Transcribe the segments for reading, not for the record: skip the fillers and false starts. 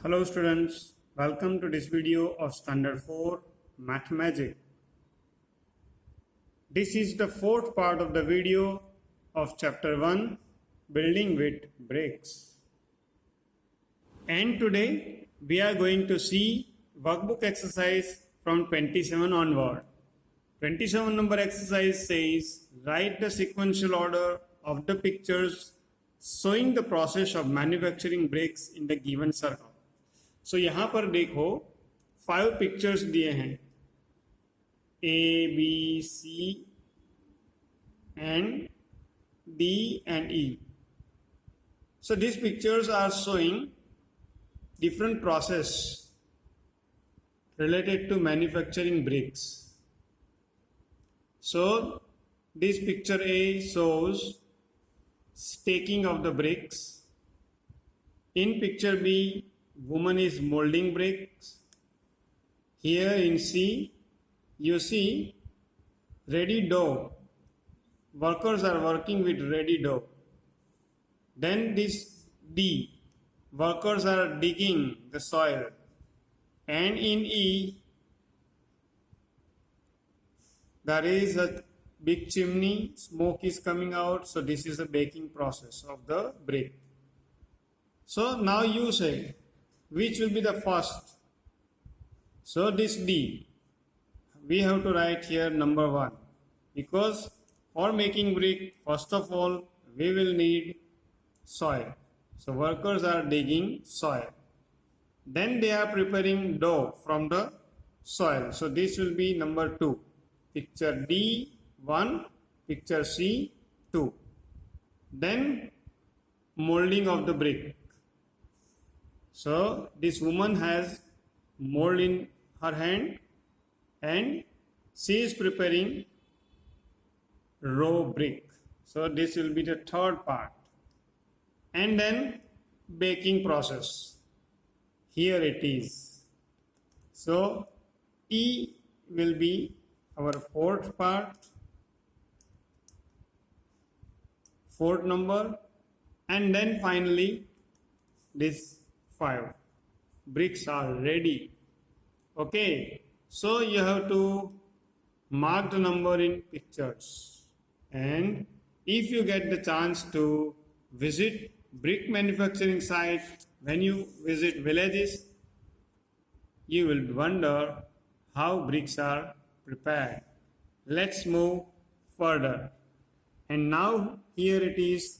Hello students, welcome to this video of Standard 4 Math Magic. This is the fourth part of the video of Chapter 1 Building with Bricks. And today we are going to see workbook exercise from 27 onward. 27 number exercise says write the sequential order of the pictures showing the process of manufacturing bricks in the given circle. सो यहाँ पर देखो 5 pictures दिए हैं A, B, C and D and E. So these pictures are showing different process related to manufacturing bricks. So this picture A shows staking of the bricks. In picture B, woman is molding bricks. Here in C, you see ready dough. Workers are working with ready dough. Then this D, workers are digging the soil. And in E, there is a big chimney, smoke is coming out. So this is the baking process of the brick. So now you say, which will be the first? So this D, we have to write here number 1, because for making brick, first of all, we will need soil. So workers are digging soil. Then they are preparing dough from the soil. So this will be number 2. Picture D 1, picture C 2. Then molding of the brick. So this woman has mold in her hand and she is preparing raw brick. So this will be the third part. And then baking process. Here it is. So E will be our fourth part, fourth number, and then finally this 5 bricks are ready. Okay, so you have to mark the number in pictures, and if you get the chance to visit brick manufacturing site, when you visit villages, you will wonder how bricks are prepared. Let's move further. And now here it is,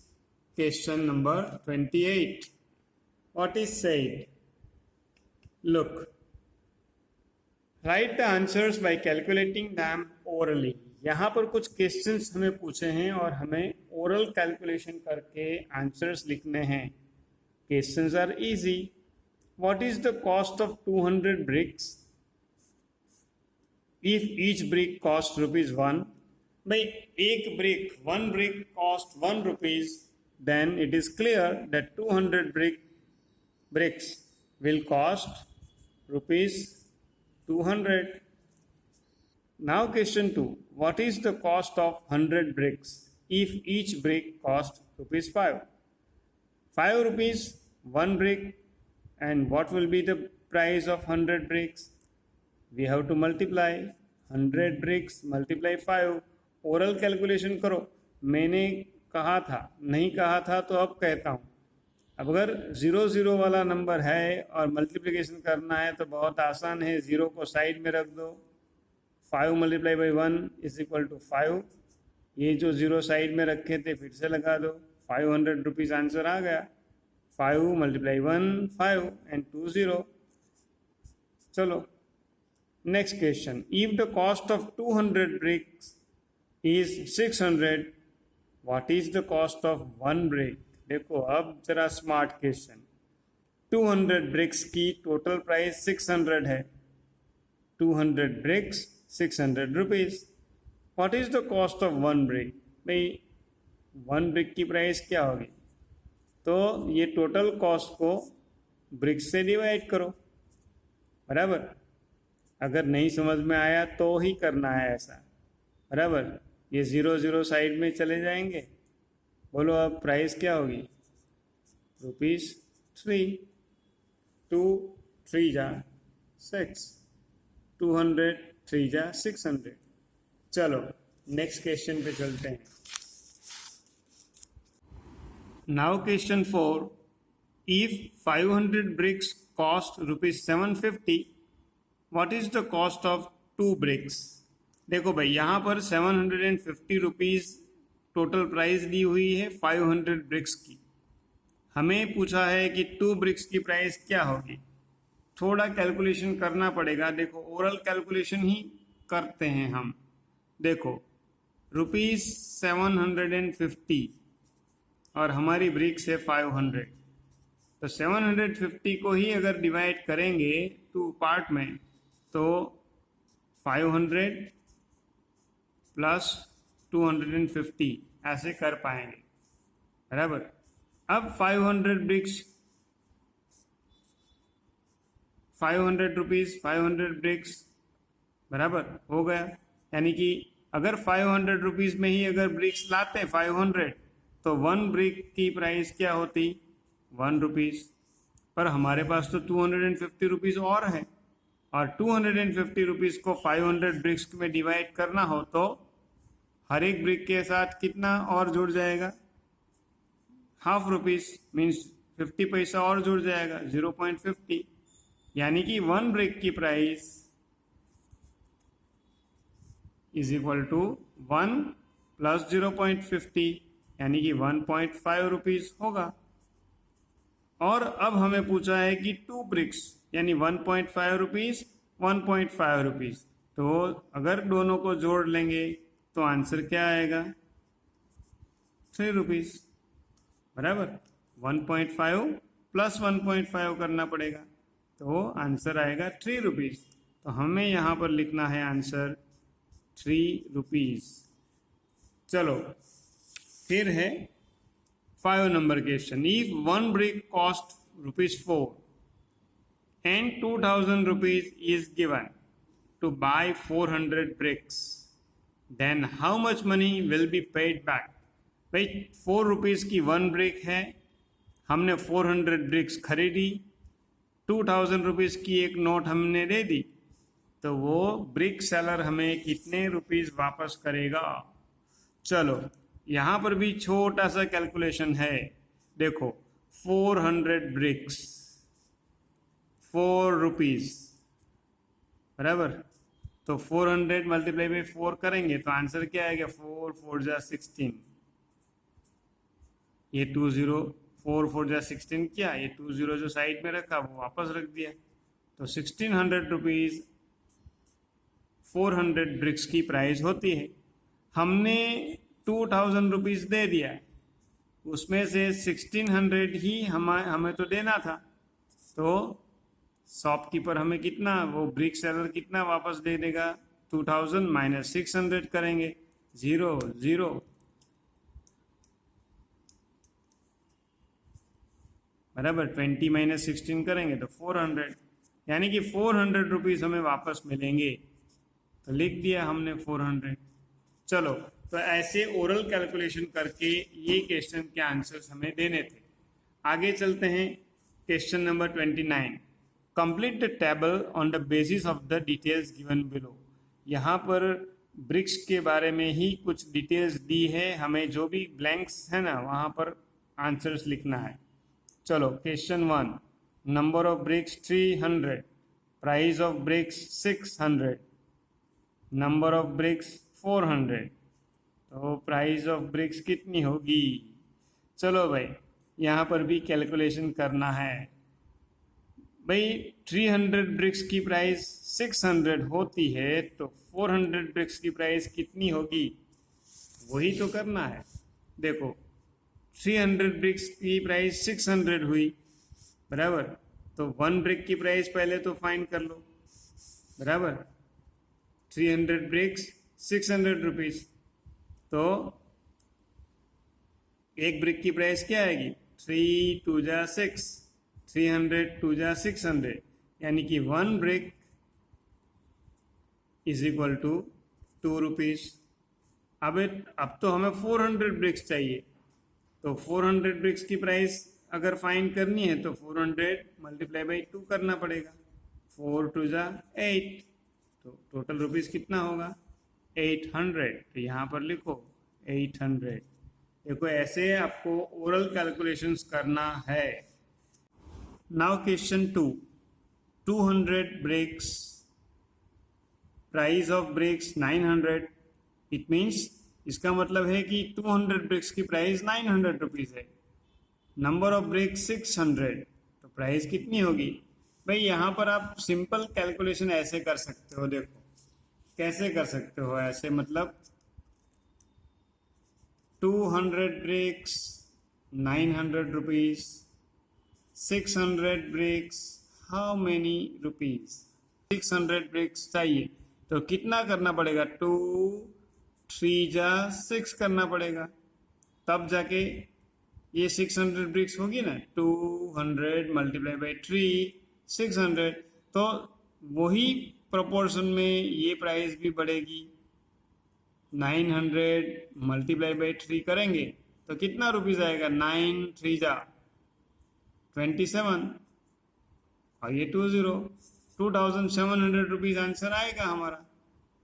question number 28. What is said? Look, write the answers by calculating them orally. यहाँ पर कुछ questions हमें पूछे हैं और हमें oral calculation करके answers लिखने हैं. Questions are easy. What is the cost of 200 bricks if each brick cost ₹1? भाई एक brick, one brick cost ₹1, then it is clear that 200 bricks will cost ₹200. Now question 2. What is the cost of 100 bricks if each brick cost ₹5? 5 rupees, 1 brick. And what will be the price of 100 bricks? We have to multiply 100 bricks multiply 5. Oral calculation करो. मैंने कहा था, नहीं कहा था तो अब कहता हूँ. अब अगर 0 वाला नंबर है और मल्टीप्लिकेशन करना है तो बहुत आसान है. 0 को साइड में रख दो. 5 multiply by 1 is equal to 5. ये जो 0 साइड में रखे थे फिर से लगा दो. 500 रुपीज़ आंसर आ गया. 5 मल्टीप्लाई 1 5 एंड 2 0. चलो next question. If the cost of 200 bricks is 600, what is the cost of 1 brick? देखो अब जरा स्मार्ट क्वेश्चन. 200 bricks की टोटल प्राइस 600 है. 200 bricks 600 rupees. What is the cost of 1 brick? भाई 1 brick की price क्या होगी? तो ये टोटल कॉस्ट को ब्रिक्स से डिवाइड करो. बराबर. अगर नहीं समझ में आया तो ही करना है ऐसा. बराबर. ये 0 साइड में चले जाएंगे. बोलो अब प्राइस क्या होगी? ₹3. टू थ्री जा 6, 200 3 जा 600। चलो नेक्स्ट क्वेश्चन पे चलते हैं। Now question 4, if 500 bricks cost ₹750, what is the cost of 2 bricks? देखो भाई यहाँ पर 750 रुपीज टोटल प्राइस दी हुई है 500 ब्रिक्स की। हमें पूछा है कि 2 ब्रिक्स की प्राइस क्या होगी। थोड़ा कैलकुलेशन करना पड़ेगा। देखो ओरल कैलकुलेशन ही करते हैं हम। देखो ₹750 और हमारी ब्रिक्स है 500, तो 750 को ही अगर डिवाइड करेंगे 2 पार्ट में तो 500 प्लस 250 ऐसे कर पाएंगे, बराबर। अब 500 ब्रिक्स 500 रुपीज 500 ब्रिक्स बराबर हो गया। यानी कि अगर 500 रुपीज में ही अगर ब्रिक्स लाते 500 तो 1 ब्रिक की प्राइस क्या होती 1 रुपीज। पर हमारे पास तो 250 रुपीज और है, और 250 रुपीज को 500 ब्रिक्स में डिवाइड करना हो तो हर एक ब्रिक के साथ कितना और जुड़ जाएगा, हाफ रुपीज, मीन्स 50 पैसा और जुड़ जाएगा 0.50। यानी कि 1 ब्रिक की price is equal to 1 plus 0.50 यानी कि 1.5 रुपीज होगा। और अब हमें पूछा है कि 2 ब्रिक्स यानी 1.5 रुपीज 1.5 रुपीज, तो अगर दोनों को जोड़ लेंगे तो आंसर क्या आएगा 3 रुपीज, बराबर। 1.5 प्लस 1.5 करना पड़ेगा तो आंसर आएगा 3 रुपीज। तो हमें यहाँ पर लिखना है आंसर 3 रुपीज। चलो फिर है 5 number question. If 1 brick cost ₹4 and 2000 rupees is given to buy 400 bricks, then how much money will be paid back? भाई 4 रुपीज़ की 1 ब्रिक है, हमने 400 ब्रिक्स खरीदी, 2000 रुपीज़ की एक नोट हमने दे दी, तो वो ब्रिक सेलर हमें कितने रुपीज़ वापस करेगा। चलो यहाँ पर भी छोटा सा कैलकुलेशन है। देखो 400 ब्रिक्स 4 रुपीज़ बराबर, तो 400 मल्टीप्लाई बाई 4 करेंगे तो आंसर क्या आएगा 4 4 जा 16, ये 20 4 4 जा 16 क्या, ये 20 जो साइड में रखा वो वापस रख दिया, तो 1600 रुपीज़ 400 ब्रिक्स की प्राइस होती है। हमने 2000 रुपीज़ दे दिया, उसमें से 1600 ही हमें तो देना था, तो शॉपकीपर हमें कितना, वो ब्रिक सेलर कितना वापस दे देगा 2000 माइनस 600 करेंगे 0 0, बराबर। 20 माइनस 16 करेंगे तो 400, यानी कि 400 रुपीज़ हमें वापस मिलेंगे, तो लिख दिया हमने 400। चलो तो ऐसे ओरल कैलकुलेशन करके ये क्वेश्चन के आंसर्स हमें देने थे। आगे चलते हैं question number 29। Complete the table on the basis of the details given below. यहाँ पर ब्रिक्स के बारे में ही कुछ डिटेल्स दी है, हमें जो भी ब्लैंक्स है ना वहाँ पर आंसर्स लिखना है। चलो question 1, number of BRICS 300, price of BRICS 600, number of BRICS 400, तो प्राइस ऑफ ब्रिक्स कितनी होगी। चलो भाई यहाँ पर भी कैलकुलेशन करना है। भाई 300 ब्रिक्स की प्राइस 600 होती है, तो 400 ब्रिक्स की प्राइस कितनी होगी वही तो करना है। देखो 300 ब्रिक्स की प्राइस 600 हुई, बराबर, तो 1 ब्रिक की प्राइस पहले तो फाइंड कर लो, बराबर। 300 ब्रिक्स 600 रुपीज़, तो एक ब्रिक की प्राइस क्या आएगी 3 2 जा 6, 300 2 जा 600, यानी कि 1 brick is equal to 2 rupees. अब तो हमें 400 ब्रिक्स चाहिए, तो 400 ब्रिक्स की प्राइस अगर फाइंड करनी है तो 400 मल्टीप्लाई बाई 2 करना पड़ेगा। 4 टू जा 8, तो टोटल रुपीस कितना होगा 800। तो यहाँ पर लिखो 800। देखो ऐसे आपको ओरल कैलकुलेशंस करना है। Now question 2, 200 bricks, price of bricks 900। It means इसका मतलब है कि 200 ब्रेक्स की प्राइस 900 रुपीज़ है। नंबर ऑफ ब्रेक्स 600, तो प्राइस कितनी होगी भाई। यहाँ पर आप सिंपल कैलकुलेशन ऐसे कर सकते हो। देखो कैसे कर सकते हो ऐसे, मतलब 200 bricks 900 rupees, 600 bricks how many rupees. 600 bricks चाहिए तो कितना करना पड़ेगा, 2 3 जा 6 करना पड़ेगा, तब जाके ये 600 ब्रिक्स होगी ना। 200 मल्टीप्लाई बाई 3 600, तो वही प्रोपोर्शन में ये प्राइस भी बढ़ेगी। 900 मल्टीप्लाई बाई 3 करेंगे तो कितना रुपीज़ आएगा, 9 3 जा 27 और ये 2700 रुपीज़ आंसर आएगा हमारा।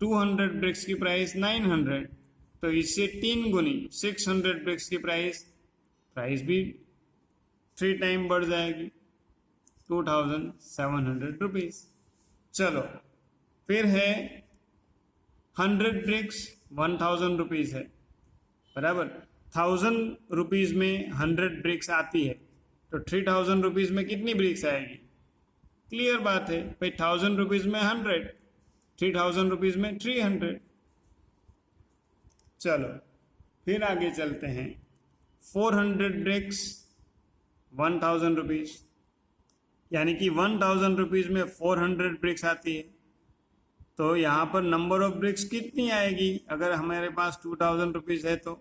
200 ब्रिक्स की प्राइस 900, तो इससे 3 गुनी 600 ब्रिक्स की प्राइस भी 3 टाइम बढ़ जाएगी, 2700 रुपीज़। चलो फिर है 100 ब्रिक्स 1000 रुपीज़ है, बराबर। 1000 रुपीज़ में 100 ब्रिक्स आती है, तो 3000 रुपीज़ में कितनी ब्रिक्स आएगी। क्लियर बात है भाई, 1000 रुपीज़ में 100, 3000 रुपीज़ में 300। चलो फिर आगे चलते हैं। 400 ब्रिक्स 1000 रुपीज़, यानी कि 1000 रुपीज़ में 400 ब्रिक्स आती है, तो यहाँ पर नंबर ऑफ ब्रिक्स कितनी आएगी। अगर हमारे पास 2000 रुपीज़ है तो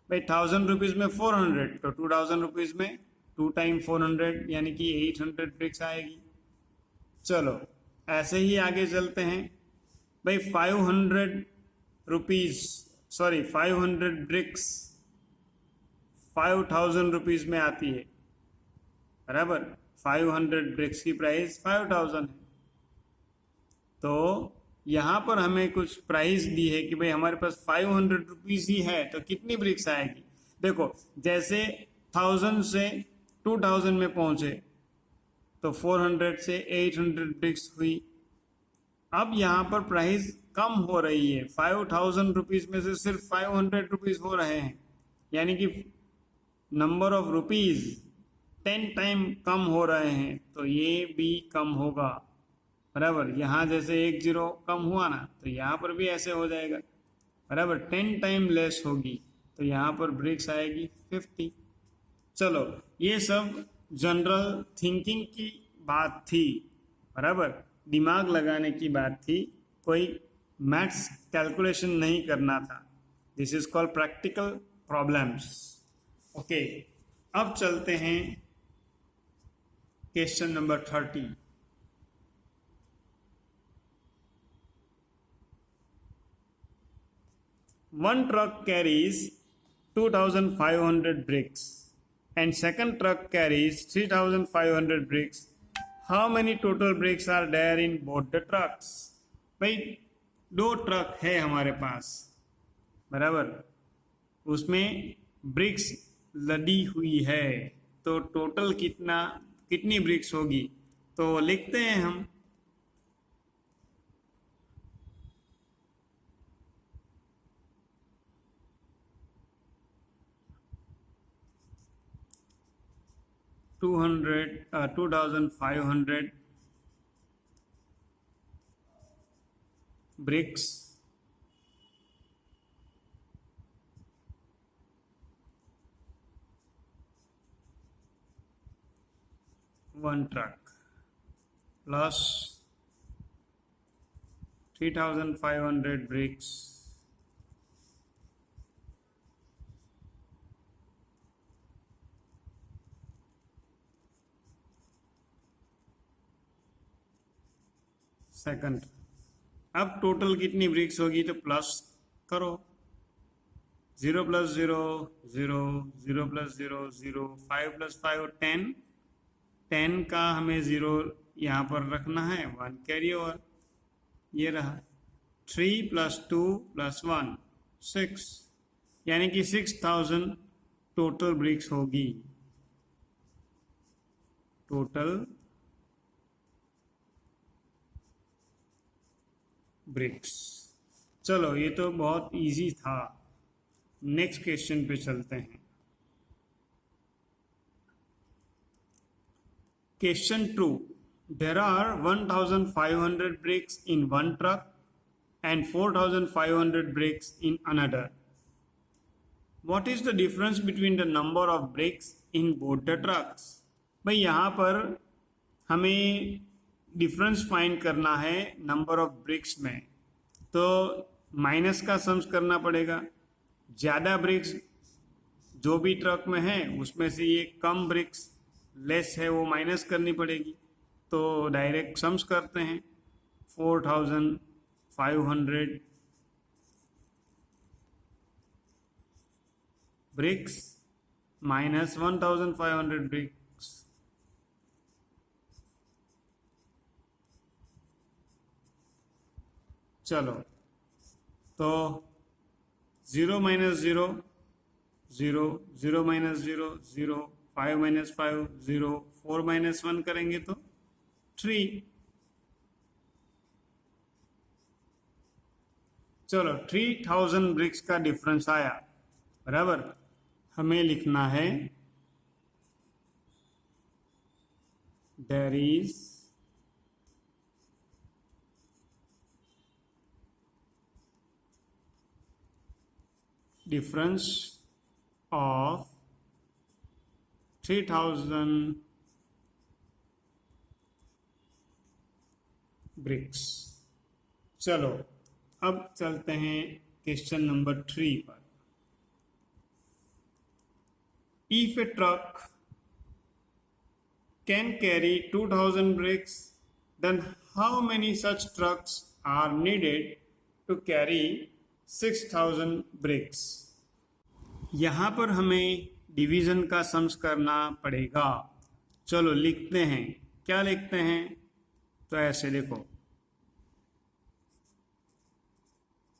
भाई 1000 रुपीज़ में 400, तो 2000 रुपीज़ में 2 टाइम 400 यानी कि 800 ब्रिक्स आएगी। चलो ऐसे ही आगे चलते हैं भाई। 500 ब्रिक्स 5000 रुपीज़ में आती है, बराबर। 500 ब्रिक्स की प्राइस 5000 है, तो यहाँ पर हमें कुछ प्राइस दी है कि भाई हमारे पास 500 रुपीज़ ही है तो कितनी ब्रिक्स आएगी। देखो जैसे 1000 से 2000 में पहुँचे तो 400 से 800 ब्रिक्स हुई। अब यहाँ पर प्राइस कम हो रही है, 5000 रुपीज़ में से सिर्फ 500 रुपीज़ हो रहे हैं, यानी कि नंबर ऑफ रुपीज़ 10 टाइम कम हो रहे हैं, तो ये भी कम होगा, बराबर। यहाँ जैसे 1 0 कम हुआ ना, तो यहाँ पर भी ऐसे हो जाएगा, बराबर। 10 टाइम लेस होगी, तो यहाँ पर ब्रिक्स आएगी 50। चलो ये सब जनरल थिंकिंग की बात थी, बराबर, दिमाग लगाने की बात थी, कोई मैथ्स कैलकुलेशन नहीं करना था। This is called practical problems. Okay, अब चलते हैं question number 30। One truck carries 2500 bricks and second truck carries 3500 bricks. How many total bricks are there in both the trucks? भाई 2 ट्रक है हमारे पास, बराबर, उसमें ब्रिक्स लदी हुई है, तो टोटल कितनी ब्रिक्स होगी। तो लिखते हैं हम 2500 bricks one truck plus 3500 bricks second. अब टोटल कितनी ब्रिक्स होगी तो प्लस करो, 0 plus 0 0, 0 plus 0 0, 5 plus 5 10, 10 का हमें 0 यहाँ पर रखना है, 1 कैरी ओवर, ये रहा। 3 plus 2 plus 1 6, यानी कि 6000 टोटल ब्रिक्स होगी, टोटल ब्रिक्स। चलो ये तो बहुत इजी था। नेक्स्ट क्वेश्चन पे चलते हैं। Question 2, there are 1500 bricks in one truck and 4500 bricks in another. What is the difference between the number of bricks in both the trucks? भाई यहाँ पर हमें डिफरेंस फाइंड करना है नंबर ऑफ ब्रिक्स में, तो माइनस का सम्स करना पड़ेगा। ज़्यादा ब्रिक्स जो भी ट्रक में है उसमें से ये कम ब्रिक्स लेस है वो माइनस करनी पड़ेगी, तो डायरेक्ट सम्स करते हैं। 4500 ब्रिक्स माइनस 1500 ब्रिक्स, चलो तो 0 minus 0 0, 0 minus 0 0, 5 minus 5 0, 4 minus 1 करेंगे तो 3। चलो 3000 ब्रिक्स का डिफरेंस आया, बराबर। हमें लिखना है there is difference of 3000 bricks। चलो अब चलते हैं क्वेश्चन नंबर 3 पर। If a truck can carry 2000 bricks, then how many such trucks are needed to carry 6000 bricks? यहाँ पर हमें डिवीज़न का सम्स करना पड़ेगा। चलो लिखते हैं, क्या लिखते हैं, तो ऐसे देखो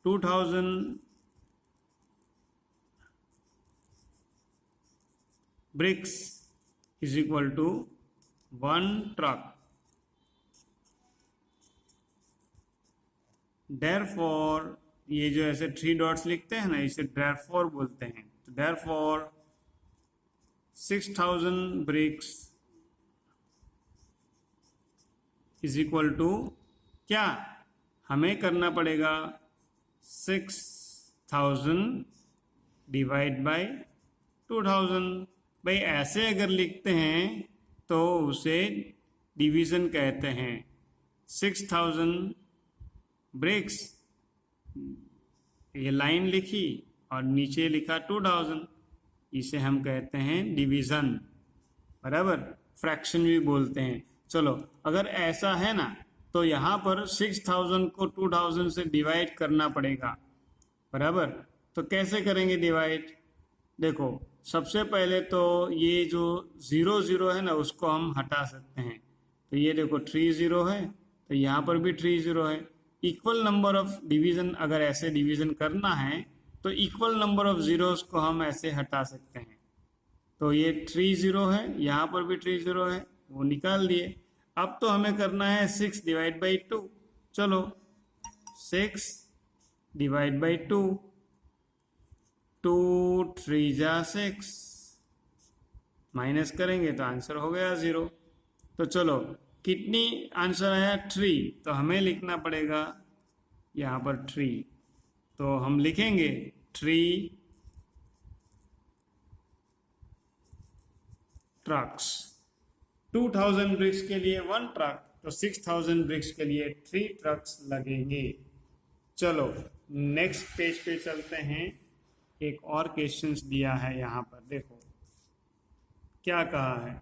2000 bricks is equal to 1 truck, therefore ये जो ऐसे 3 डॉट्स लिखते हैं ना, इसे therefore बोलते हैं। तो therefore 6000 bricks is equal to क्या, हमें करना पड़ेगा 6000 डिवाइड बाय 2000। भाई ऐसे अगर लिखते हैं तो उसे डिवीज़न कहते हैं। 6000 ब्रिक्स, ये लाइन लिखी और नीचे लिखा 2000, इसे हम कहते हैं डिवीज़न, बराबर। फ्रैक्शन भी बोलते हैं। चलो अगर ऐसा है ना, तो यहाँ पर 6000 को 2000 से डिवाइड करना पड़ेगा, बराबर। तो कैसे करेंगे डिवाइड, देखो सबसे पहले तो ये जो 0 0 है ना उसको हम हटा सकते हैं। तो ये देखो 3 0 है, तो यहाँ पर भी 3 0 है। इक्वल नंबर ऑफ डिवीज़न, अगर ऐसे डिवीज़न करना है तो इक्वल नंबर ऑफ ज़ीरोस को हम ऐसे हटा सकते हैं। तो ये 3 0 है, यहाँ पर भी 3 0 है, वो निकाल दिए। अब तो हमें करना है 6 डिवाइड बाई 2। चलो 6 डिवाइड बाई 2, 2 3 जा 6, माइनस करेंगे तो आंसर हो गया 0। तो चलो कितनी आंसर आया 3, तो हमें लिखना पड़ेगा यहाँ पर 3। तो हम लिखेंगे 3 ट्रक्स। 2000 ब्रिक्स के लिए 1 ट्रक, तो 6000 ब्रिक्स के लिए 3 ट्रक्स लगेंगे। चलो नेक्स्ट पेज पे चलते हैं। एक और क्वेश्चंस दिया है यहाँ पर, देखो क्या कहा है।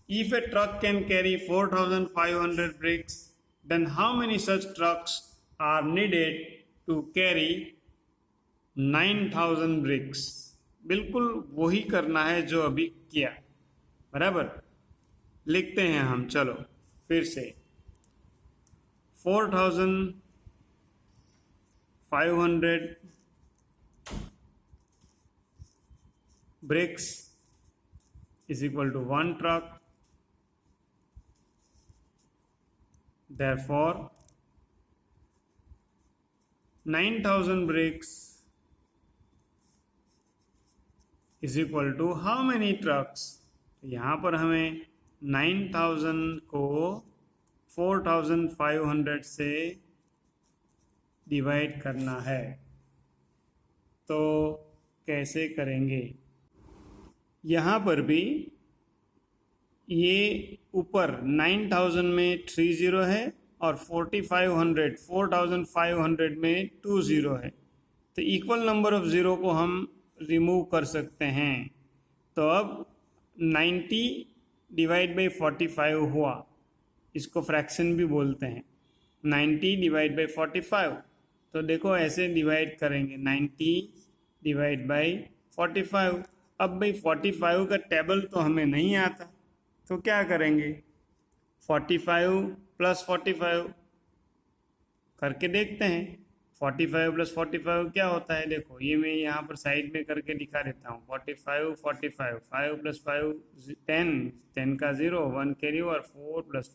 If a truck can carry 4500 bricks, then how many such trucks are needed to carry 9,000 bricks. बिल्कुल वही करना है जो अभी किया, बराबर। लिखते हैं हम, चलो फिर से 4,500 bricks is equal to one truck. Therefore 9,000 bricks is equal to how many trucks? तो यहाँ पर हमें 9,000 को 4,500 से डिवाइड करना है। तो कैसे करेंगे? यहाँ पर भी ये ऊपर 9,000 में 3 ज़ीरो है और 4,500 में 2 ज़ीरो है, तो इक्वल नंबर ऑफ ज़ीरो को हम रिमूव कर सकते हैं। तो अब 90 डिवाइड बाई 45 हुआ, इसको फ्रैक्शन भी बोलते हैं। 90 डिवाइड बाई 45, तो देखो ऐसे डिवाइड करेंगे 90 डिवाइड बाई 45। अब भाई 45 का टेबल तो हमें नहीं आता, तो क्या करेंगे? 45 प्लस 45 करके देखते हैं। 45 प्लस 45 क्या होता है? देखो ये मैं यहाँ पर साइड में करके दिखा देता हूँ। 45 45, 5 प्लस 5 10, 10 का 0, 1 कैरी ओवर, 4 प्लस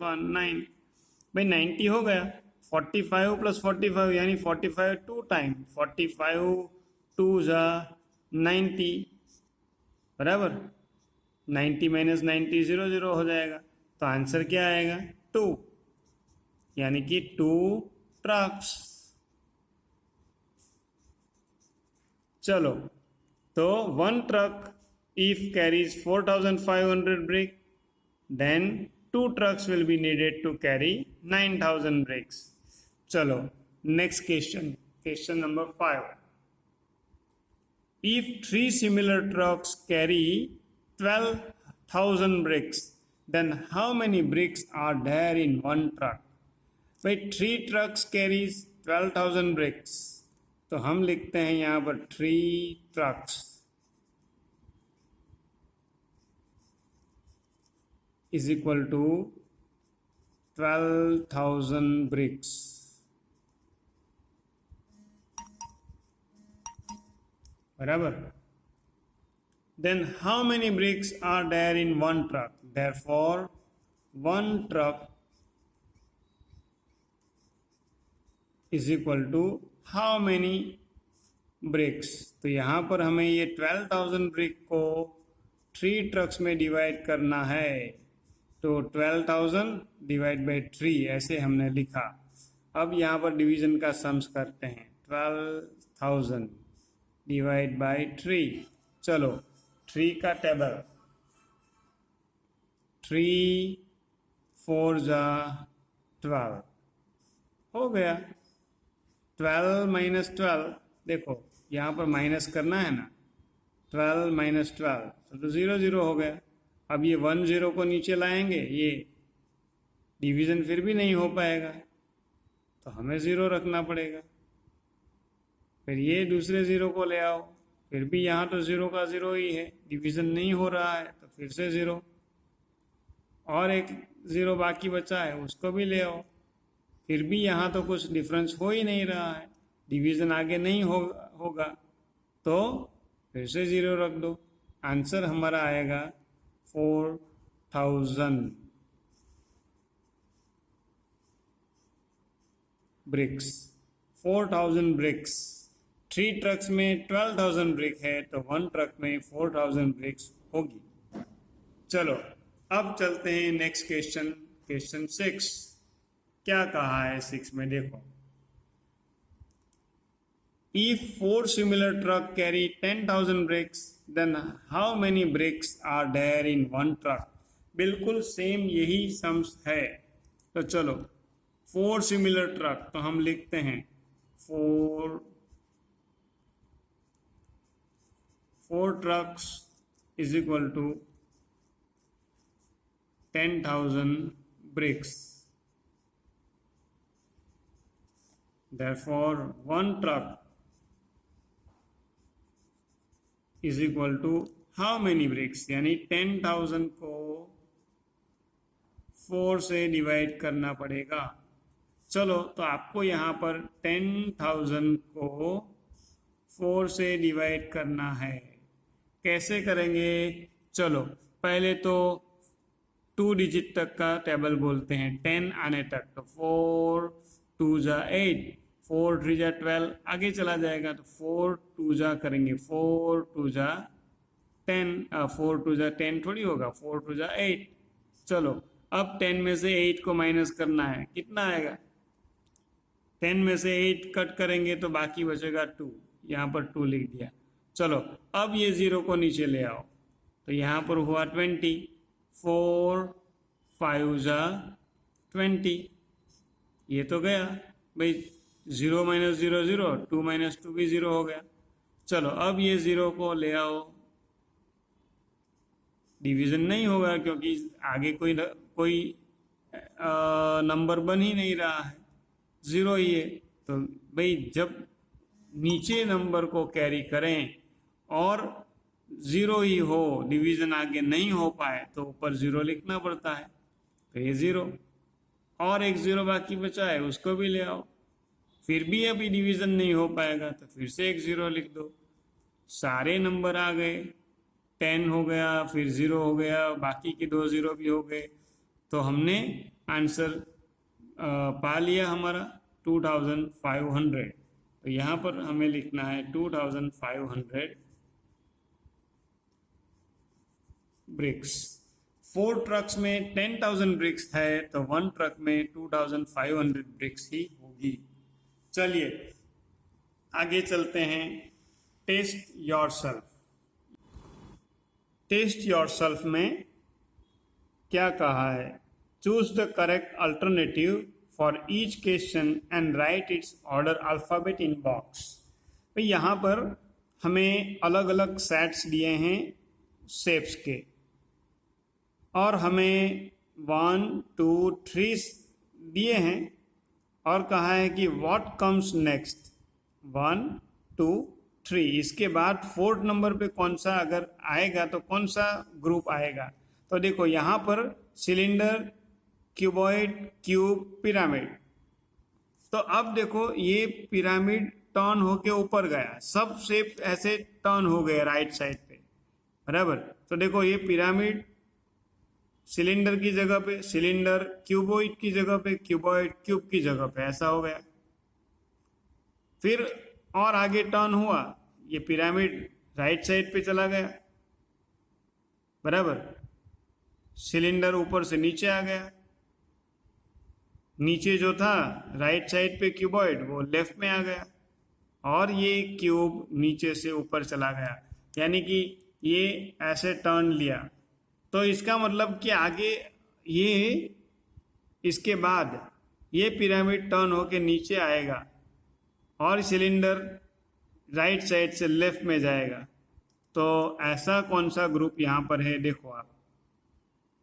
1 9। भाई 90 हो गया। 45 प्लस 45 यानी 45 टू टाइम, 45 टू ज़ा 90, बराबर। 90 माइनस 90 0 0 हो जाएगा। तो आंसर क्या आएगा? 2, यानी कि 2 ट्रक्स। चलो, तो 1 truck if carries 4,500 brick, then 2 trucks will be needed to carry 9,000 bricks. चलो next question, question number 5। If 3 similar trucks carry 12,000 bricks, then how many bricks are there in one truck? भाई 3 trucks carries 12,000 bricks, तो हम लिखते हैं यहाँ पर 3 trucks is equal to 12,000 bricks। बराबर। Then how many bricks are there in one truck? Therefore, one truck is equal to how many bricks? तो यहाँ पर हमें ये 12,000 ब्रिक को 3 ट्रक्स में डिवाइड करना है, तो 12,000 डिवाइड बाई 3 ऐसे हमने लिखा। अब यहाँ पर डिवीजन का सम्स करते हैं। 12,000 डिवाइड बाई 3, चलो 3 का टेबल, 3 4 ज़ा 12 हो गया। 12 माइनस 12, देखो यहाँ पर माइनस करना है ना, 12 माइनस 12 तो 0 0 हो गया। अब ये 1 0 को नीचे लाएंगे, ये डिवीज़न फिर भी नहीं हो पाएगा, तो हमें 0 रखना पड़ेगा। फिर ये दूसरे 0 को ले आओ, फिर भी यहाँ तो 0 का 0 ही है, डिवीज़न नहीं हो रहा है, तो फिर से 0, और एक 0 बाकी बचा है, उसको भी ले आओ, फिर भी यहाँ तो कुछ डिफरेंस हो ही नहीं रहा है, डिवीज़न आगे नहीं होगा, तो फिर से 0 रख दो। आंसर हमारा आएगा 4,000 ब्रिक्स। 4,000 ब्रिक्स। 3 ट्रक्स में 12,000 ब्रिक है, तो 1 ट्रक में 4,000 ब्रिक्स होगी। चलो अब चलते हैं नेक्स्ट क्वेश्चन, क्वेश्चन 6। क्या कहा है 6 में? देखो, If 4 similar truck carry 10,000 bricks, then how many bricks are there in one truck? बिल्कुल सेम यही सम्स है। तो चलो 4 similar truck, तो हम लिखते हैं 4 trucks is equal to 10,000 bricks. Therefore, 1 truck is equal to how many bricks, यानी 10,000 को 4 से डिवाइड करना पड़ेगा। चलो, तो आपको यहाँ पर 10,000 को 4 से डिवाइड करना है। कैसे करेंगे? चलो, पहले तो 2 डिजिट तक का टेबल बोलते हैं, 10 आने तक। तो 4 2 जा 8, 4 3 जा 12, आगे चला जाएगा तो 4 2 जा करेंगे, 4 2 जा 10, 4 2 जा 10 थोड़ी होगा, 4 2 जा 8। चलो, अब 10 में से 8 को माइनस करना है, कितना आएगा? 10 में से 8 कट करेंगे तो बाकी बचेगा 2, यहाँ पर 2 लिख दिया। चलो, अब ये 0 को नीचे ले आओ, तो यहाँ पर हुआ 20, 4 5 जा 20, ये तो गया भाई, 0 माइनस 0 0, 2 माइनस 2 भी 0 हो गया। चलो, अब ये 0 को ले आओ, डिवीजन नहीं होगा क्योंकि आगे कोई नंबर बन ही नहीं रहा है, 0 ही है। तो भाई जब नीचे नंबर को कैरी करें और 0 ही हो, डिवीजन आगे नहीं हो पाए, तो ऊपर 0 लिखना पड़ता है। तो ये 0 और एक 0 बाकी बचा है, उसको भी ले आओ, फिर भी अभी डिवीजन नहीं हो पाएगा तो फिर से एक 0 लिख दो। सारे नंबर आ गए, 10 हो गया, फिर 0 हो गया, बाकी के 2 0 भी हो गए, तो हमने आंसर पा लिया हमारा 2500। तो यहाँ पर हमें लिखना है 2500 ब्रिक्स। 4 ट्रक्स में 10,000 ब्रिक्स है, तो 1 ट्रक में 2500 ब्रिक्स ही होगी। चलिए आगे चलते हैं। Test yourself. टेस्ट योरसेल्फ में क्या कहा है? Choose the correct alternative for each question and right it's order alphabet in box. भाई यहाँ पर हमें अलग अलग सेट्स दिए हैं शेप्स के, और हमें 1 2 3 दिए हैं, और कहा है कि व्हाट कम्स नेक्स्ट, 1 2 3, इसके बाद 4th नंबर पे कौन सा अगर आएगा तो कौन सा ग्रुप आएगा। तो देखो यहाँ पर सिलेंडर, क्यूबॉइड, क्यूब, पिरामिड। तो अब देखो ये पिरामिड टर्न होके ऊपर गया, सब शेप ऐसे टर्न हो गए राइट साइड पे, बराबर। तो देखो ये पिरामिड सिलेंडर की जगह पे सिलेंडर, क्यूबॉइड की जगह पे क्यूबॉइड, क्यूब की जगह पे, ऐसा हो गया। फिर और आगे टर्न हुआ, ये पिरामिड राइट साइड पे चला गया, बराबर। सिलेंडर ऊपर से नीचे आ गया, नीचे जो था राइट साइड पे क्यूबॉइड वो लेफ्ट में आ गया, और ये क्यूब नीचे से ऊपर चला गया, यानी कि ये ऐसे टर्न लिया। तो इसका मतलब कि आगे ये इसके बाद ये पिरामिड टर्न होके नीचे आएगा और सिलेंडर राइट साइड से लेफ्ट में जाएगा। तो ऐसा कौन सा ग्रुप यहाँ पर है देखो आप,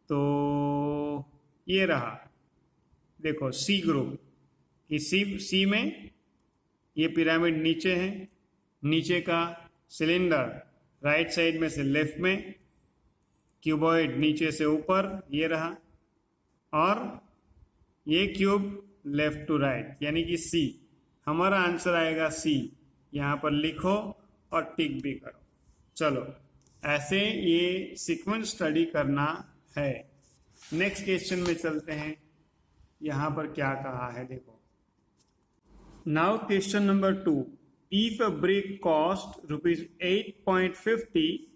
तो ये रहा, देखो सी ग्रुप। कि सी में ये पिरामिड नीचे है, नीचे का सिलेंडर राइट साइड में से लेफ्ट में, क्यूबॉइड नीचे से ऊपर, ये रहा, और ये क्यूब लेफ्ट टू राइट, यानी कि सी। हमारा आंसर आएगा सी। यहाँ पर लिखो और टिक भी करो। चलो ऐसे ये सीक्वेंस स्टडी करना है। नेक्स्ट क्वेश्चन में चलते हैं। यहाँ पर क्या कहा है देखो। Now question number 2, if a brick cost ₹8.50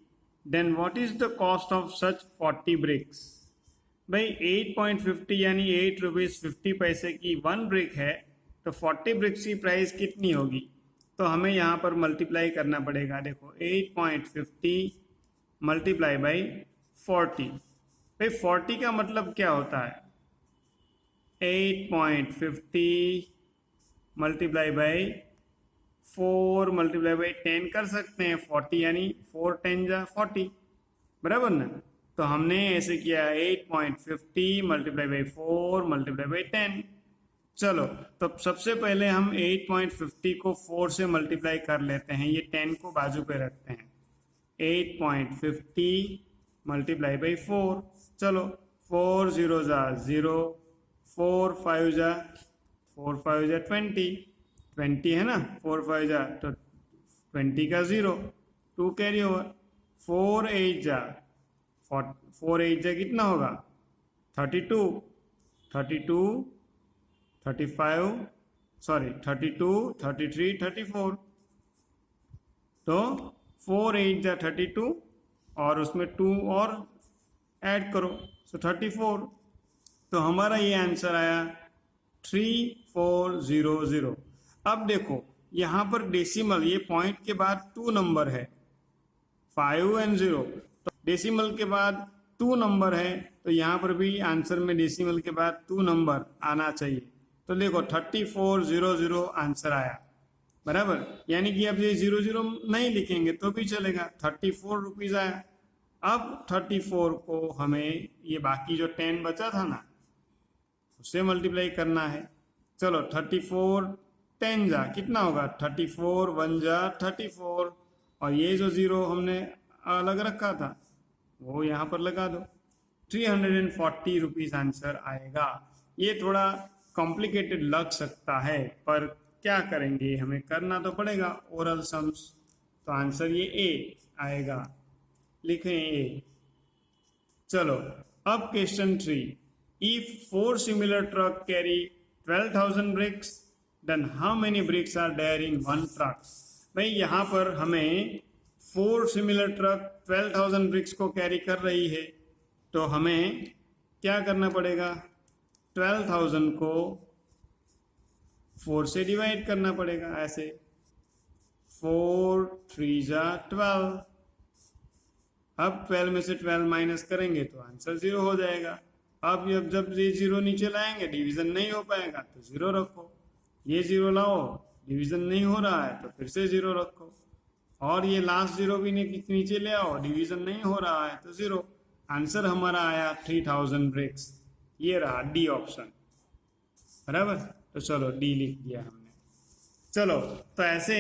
then what is the cost of such 40 bricks. भाई 8.50 यानी ₹8.50 की 1 ब्रिक है, तो 40 ब्रिक्स की प्राइस कितनी होगी? तो हमें यहाँ पर मल्टीप्लाई करना पड़ेगा। देखो 8.50 मल्टीप्लाई बाई 40। भाई 40 का मतलब क्या होता है? 8.50 मल्टीप्लाई बाई 4 मल्टीप्लाई बाई 10 कर सकते हैं। 40 यानी 4 10 जा 40, बराबर ना। तो हमने ऐसे किया 8.50 मल्टीप्लाई बाई 4 मल्टीप्लाई बाई 10। चलो तो सबसे पहले हम 8.50 को 4 से मल्टीप्लाई कर लेते हैं, ये 10 को बाजू पे रखते हैं। 8.50 मल्टीप्लाई बाई 4। चलो 4 0 जा 0, 4 5 जा 20, 20 है ना, 4 5 जा तो 20 का 0, 2 कैरी ओवर। 4 8 जा 4 8 जा कितना होगा 32, 32 35 सॉरी 32 33 34। तो 4 8 जा 32 और उसमें 2 और ऐड करो, सो 34। तो हमारा ये आंसर आया 3400। अब देखो यहाँ पर डेसिमल, ये पॉइंट के बाद 2 नंबर है 5 एंड 0, तो डेसिमल के बाद 2 नंबर है, तो यहाँ पर भी आंसर में डेसिमल के बाद 2 नंबर आना चाहिए। तो देखो 3400 आंसर आया, बराबर। यानी कि अब ये 00 नहीं लिखेंगे तो भी चलेगा, 34 रुपीज़ आया। अब 34 को हमें ये बाकी जो 10 बचा था ना उससे मल्टीप्लाई करना है। चलो 34 10 जा कितना होगा 34 1 जा 34, और ये जो 0 हमने अलग रखा था वो यहाँ पर लगा दो, 340 रुपीज़ आंसर आएगा। ये थोड़ा कॉम्प्लिकेटेड लग सकता है पर क्या करेंगे, हमें करना तो पड़ेगा ओरल सम्स। तो आंसर ये ए आएगा, लिखें ए। चलो अब question 3, if 4 similar truck carry 12,000 bricks then how many bricks are there in one truck. भाई यहाँ पर हमें 4 सिमिलर ट्रक 12,000 ब्रिक्स को कैरी कर रही है, तो हमें क्या करना पड़ेगा, 12,000 को 4 से डिवाइड करना पड़ेगा, ऐसे 4 3 जा 12। अब 12 में से 12 माइनस करेंगे तो आंसर 0 हो जाएगा। अब जब ये 0 नीचे लाएंगे डिवीजन नहीं हो पाएगा तो 0 रखो, ये 0 लाओ डिवीजन नहीं हो रहा है तो फिर से 0 रखो, और ये लास्ट 0 भी नीचे ले आओ डिवीजन नहीं हो रहा है तो 0। आंसर हमारा आया 3000 ब्रिक्स, ये रहा डी ऑप्शन, बराबर। तो चलो डी लिख दिया हमने। चलो तो ऐसे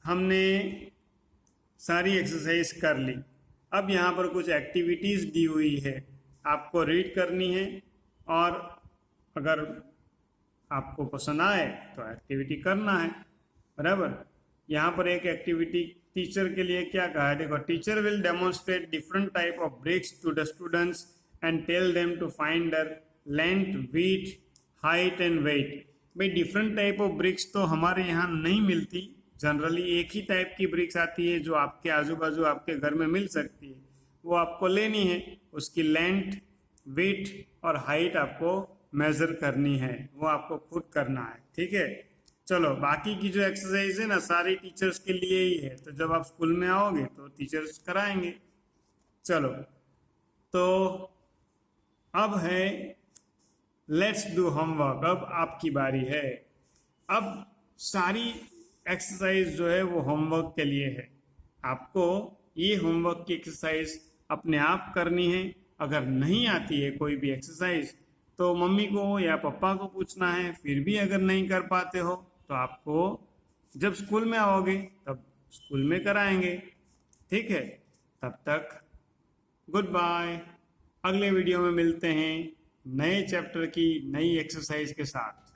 हमने सारी एक्सरसाइज कर ली। अब यहाँ पर कुछ एक्टिविटीज़ दी हुई है, आपको रीड करनी है, और अगर आपको पसंद आए तो एक्टिविटी करना है, बराबर। यहाँ पर एक एक्टिविटी टीचर के लिए क्या कहा है, देखो, teacher will demonstrate different type of bricks to the students and tell them to find their length, width, height and weight. भाई डिफरेंट टाइप ऑफ ब्रिक्स तो हमारे यहाँ नहीं मिलती, जनरली एक ही टाइप की ब्रिक्स आती है जो आपके आजू बाजू आपके घर में मिल सकती है, वो आपको लेनी है, उसकी लेंथ, विड्थ और हाइट आपको मेजर करनी है, वो आपको खुद करना है, ठीक है। चलो बाकी की जो एक्सरसाइज है ना सारी टीचर्स के लिए ही है, तो जब आप स्कूल में आओगे तो टीचर्स कराएंगे। चलो तो अब है लेट्स डू होमवर्क, अब आपकी बारी है। अब सारी एक्सरसाइज जो है वो होमवर्क के लिए है, आपको ये होमवर्क की एक्सरसाइज अपने आप करनी है। अगर नहीं आती है कोई भी एक्सरसाइज तो मम्मी को या पापा को पूछना है, फिर भी अगर नहीं कर पाते हो तो आपको जब स्कूल में आओगे तब स्कूल में कराएंगे, ठीक है। तब तक गुड बाय, अगले वीडियो में मिलते हैं नए चैप्टर की नई एक्सरसाइज के साथ।